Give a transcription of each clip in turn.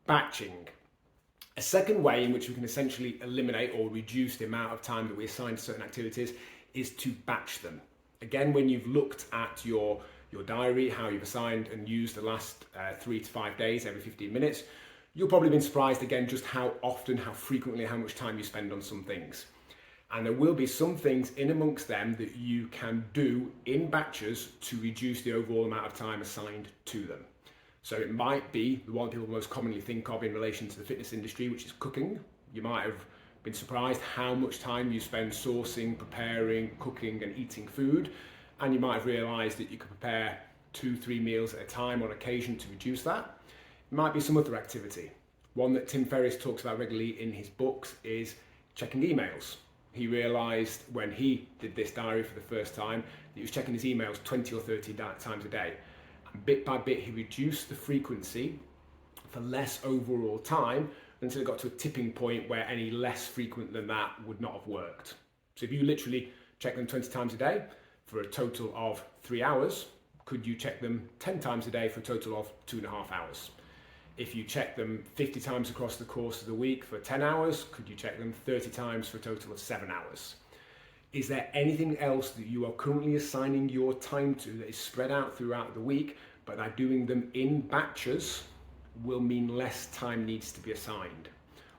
Batching. A second way in which we can essentially eliminate or reduce the amount of time that we assign to certain activities is to batch them. Again, when you've looked at your diary, how you've assigned and used the last 3 to 5 days every 15 minutes, you'll probably been surprised again just how often, how frequently, how much time you spend on some things. And there will be some things in amongst them that you can do in batches to reduce the overall amount of time assigned to them. So it might be the one people most commonly think of in relation to the fitness industry, which is cooking. You might have been surprised how much time you spend sourcing, preparing, cooking and eating food. And you might have realised that you could prepare 2-3 meals at a time on occasion to reduce that. It might be some other activity. One that Tim Ferriss talks about regularly in his books is checking emails. He realised when he did this diary for the first time that he was checking his emails 20 or 30 times a day. And bit by bit he reduced the frequency for less overall time until it got to a tipping point where any less frequent than that would not have worked. So if you literally check them 20 times a day for a total of 3 hours, could you check them 10 times a day for a total of 2.5 hours? If you check them 50 times across the course of the week for 10 hours, could you check them 30 times for a total of 7 hours? Is there anything else that you are currently assigning your time to that is spread out throughout the week, but by doing them in batches will mean less time needs to be assigned?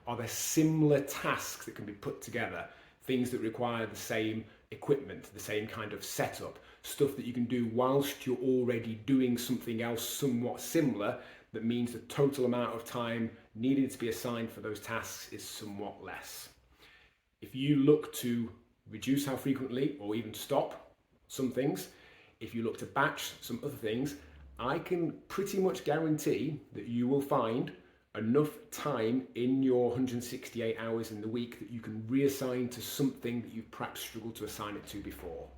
Are there similar tasks that can be put together? Things that require the same equipment, the same kind of setup, stuff that you can do whilst you're already doing something else somewhat similar, that means the total amount of time needed to be assigned for those tasks is somewhat less. If you look to reduce how frequently or even stop some things, if you look to batch some other things, I can pretty much guarantee that you will find enough time in your 168 hours in the week that you can reassign to something that you've perhaps struggled to assign it to before.